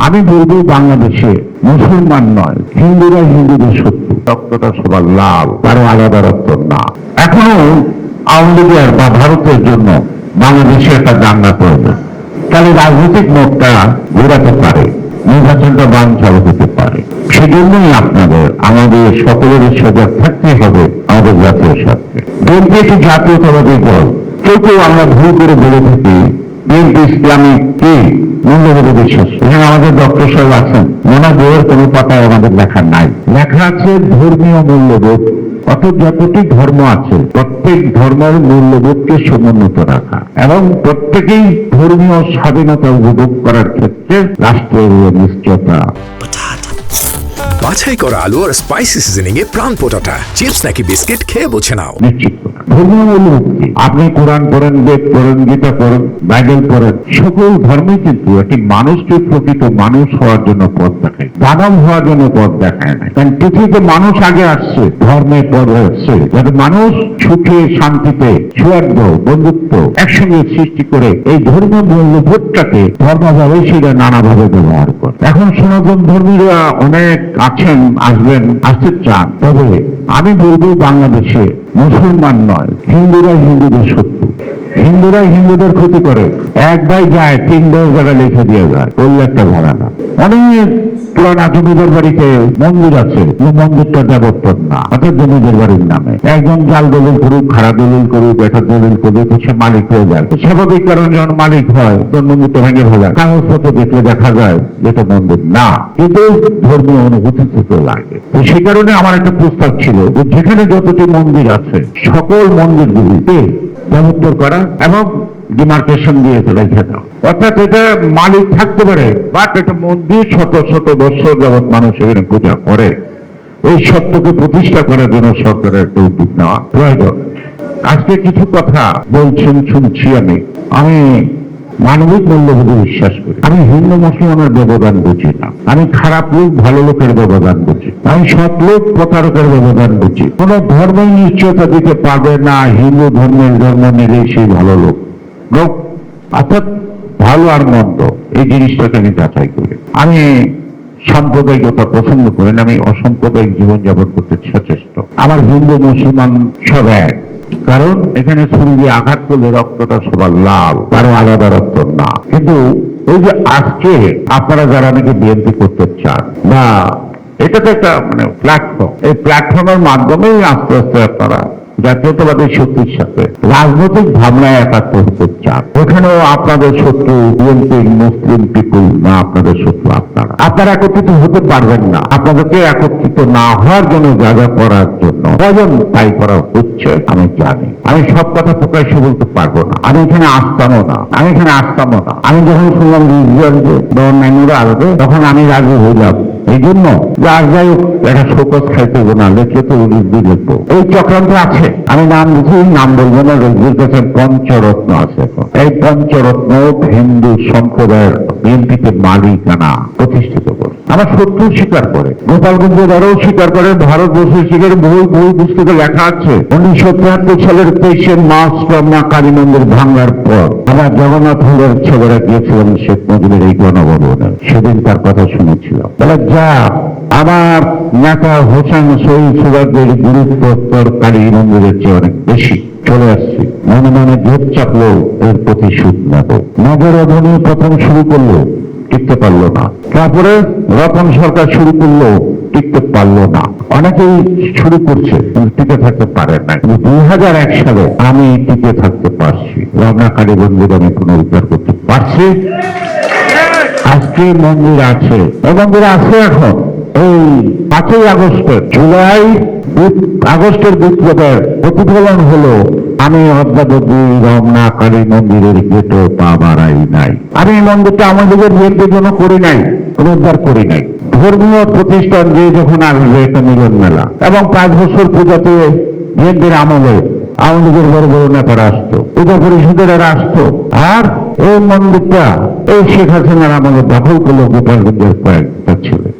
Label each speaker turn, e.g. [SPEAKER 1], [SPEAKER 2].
[SPEAKER 1] আমি বলবো বাংলাদেশে মুসলমান নয়, হিন্দুরা হিন্দুদের শত্রু। রক্তটা সবার লাল, কারো আলাদা রক্ত না। এখনো আওয়ামী লীগের বা ভারতের জন্য বাংলাদেশে একটা দাঙ্গা করবে, তাহলে রাজনৈতিক মোড়টা ঘোরাতে পারে, নির্বাচনটা বানচাল হতে পারে। সেজন্যই আমাদের সকলের সজাগ থাকতে হবে আমাদের জাতীয় স্বার্থে। বিএনপি একটি জাতীয়তাবাদী দল। কেউ আমরা ভুল করে বলে থাকি বিএনপি ইসলামিক কি মূল্যবোধে বিশ্বাস। এখানে আমাদের ডক্টর সাহেব আছেন, ওনার বইয়ের কোনো পাতায় আমাদের লেখা নাই। লেখা আছে ধর্মীয় মূল্যবোধ। অর্থাৎ যতটি ধর্ম আছে প্রত্যেক ধর্মের মূল্যবোধকে সমুন্নত রাখা এবং প্রত্যেকেই ধর্মীয় স্বাধীনতা উপভোগ করার ক্ষেত্রে রাষ্ট্রের নিশ্চয়তা।
[SPEAKER 2] বাছাই করা আলু আর স্পাইসি সিজনিং এ প্রাণ পোটাটা চিপস নাকি বিস্কিট খেয়ে বোঝে নাও।
[SPEAKER 1] নিশ্চিত ধর্মীয় মূল্যবোধ কি? আপনি কোরআন পড়েন, বেদ পড়েন, গীতা পড়েন, বাইবেল পড়েন, সকল ধর্মই কিন্তু একটি মানুষকে প্রকৃত মানুষ হওয়ার জন্য পথ দেখায়, দানব হওয়ার জন্য পথ দেখায় না। কারণ পৃথিবীতে মানুষ আগে আসছে, ধর্মের পরে আসছে, যাতে মানুষ সুখে শান্তিতে সৌহার্দ্য বন্ধুত্ব একসঙ্গে সৃষ্টি করে এই ধর্মীয় মূল্যবোধটাকে ধর্মভাবেশীরা নানাভাবে ব্যবহার করে। এখন সনাতন ধর্মীরা অনেক আছেন, আসবেন, আসতে চান। তবে আমি বলবো বাংলাদেশে মুসলমান নয়, হিন্দুরা হিন্দুদের শত্রু। হিন্দুরা হিন্দুদের ক্ষতি করে। এক ভাই যায় 3-10 জায়গা লিখে দিয়ে যায়, করলে একটা ভাড়া না। অনেক পুরানা জমিদার বাড়িতে মন্দির আছে, মন্দিরটা দেবত্তর না, অর্থাৎ জমিদার বাড়ির নামে। একজন জাল দলিল করুক, খারাপ দলিল করুক, এটা দলিল করুক, সে মালিক হয়ে যায়। স্বাভাবিক কারণ যখন মালিক হয় তখন মন্দিরটা ভেঙে ফেলা, কাগজপত্র দেখলে দেখা যায় যেটা মন্দির না, কিন্তু ধর্মীয় অনুভূতি থেকে লাগে। তো সে কারণে আমার একটা প্রস্তাব ছিল যে যেখানে যতটি মন্দির আছে সকল মন্দিরগুলিতে দেবোত্তর করা এবং ডিমার্কেশন দিয়ে রেখে দাও। অর্থাৎ এটা মালিক থাকতে পারে, বাট এটা মন্দির শত শত বছর যাবৎ মানুষ এখানে পূজা করে। এই সত্যকে প্রতিষ্ঠা করার জন্য সরকারের একটা উদ্যোগ নেওয়া প্রয়োজন। আজকে কিছু কথা বলছেন শুনছি আমি মানবিক মূল্যবোধে বিশ্বাস করি। আমি হিন্দু মুসলমানের ব্যবধান বুঝি না। আমি খারাপ লোক ভালো লোকের ব্যবধান বুঝি। আমি সৎ লোক প্রতারকের ব্যবধান বুঝি। কোন ধর্মই নিশ্চয়তা দিতে পারবে না হিন্দু ধর্মের জন্ম নিলে সেই ভালো লোক। অর্থাৎ ভালো আর মন্দ এই জিনিসটাকে আমি যাচাই করি। আমি সাম্প্রদায়িকতা পছন্দ করি না, আমি অসাম্প্রদায়িক জীবনযাপন করতে সচেষ্ট। আমার হিন্দু মুসলমান সব এক, কারণ এখানে ছুরি দিয়ে আঘাত করলে রক্তটা সবার লাল, কারো আলাদা রক্ত না। কিন্তু ওই যে আজকে আপনারা যারা নাকি বিএনপি করতে চান, বা এটা তো একটা প্ল্যাটফর্ম, এই প্ল্যাটফর্মের মাধ্যমেই আস্তে আস্তে আপনারা জাতীয়তাবাদী শক্তির সাথে রাজনৈতিক ভাবনায় একাত্ম হতে চান। ওখানেও আপনাদের শত্রু বিএনপি মুসলিম পিপুল না, আপনাদের শত্রু আপনারা একত্রিত হতে পারবেন না। আপনাদেরকে একত্রিত না হওয়ার জন্য যা যা করার জন্য প্রয়োজন তাই করা হচ্ছে আমি জানি। আমি সব কথা প্রকাশ্যে বলতে পারবো না, আমি এখানে আসতামও না। আমি যখন শুনলাম রিজওয়ানরা আসবে তখন আমি রাজি হইলাম। এই জন্য যার যাই হোক একটা শোকজ খাইতে না, লেখলে তো লিখবো। এই চক্রান্ত আছে, আমি নাম লিখি, নাম বলবো না। রোগীর কাছে পঞ্চরত্ন আছে। এই পঞ্চরত্ন হিন্দু সম্প্রদায়ের বিএনপিতে মালিকানা প্রতিষ্ঠিত করে। আমার শত্রু স্বীকার করে, গোপালগঞ্জের আরও স্বীকার করে, ভারতবর্ষের স্বীকার বহু পুস্তকে লেখা আছে। 1973 সালের 23 মার্চ রমনা কালী মন্দির ভাঙার পর আমার জগন্নাথ হলের ছেলেরা গিয়েছিলেন শেখ মুজিবের এই গণভবনে। সেদিন তার কথা শুনেছিলাম। তাহলে যা আমার নেতা হোসেন শহীদ সুরাজের গুরুত্ব কালী মন্দিরের চেয়ে অনেক বেশি চলে আসছি। মনে মনে জোর চাপলো এর প্রতিশোধ নেব। নগর অধনী প্রথম শুরু করলো, টিকতে পারলো না। তারপরে রতন সরকার শুরু করলো, টিকতে পারলো না। অনেকেই শুরু করছে কিন্তু টিকে থাকতে পারে না। 2001 সালে আমি টিকে থাকতে পারছি, রমনা কালী মন্দির আমি পুনরুদ্ধার করতে পারছি। আজকে মন্দির আছে, এই মন্দির আছে। এখন এই 5ই আগস্টের বিপ্লবের প্রতিফলন হলো আমি অদ্যাবধি রমনা কালী মন্দিরের গেটও পা বাড়াই নাই। আমি এই মন্দিরটা আমাদের বিয়ের জন্য করি নাই, পুনরুদ্ধার করি নাই। ধর্মীয় প্রতিষ্ঠান দিয়ে যখন আসবে একটা মিলন মেলা, এবং 5 বছর পূজাতে বিএনপির আমলে আওয়ামী লীগের বড় বড় নেতারা আসতো, পূজা পরিষদের আসতো। আর এই মন্দিরটা এই শেখ হাসিনার আমলে দখল করলো গোপালগঞ্জের কয়েকটা ছেলে।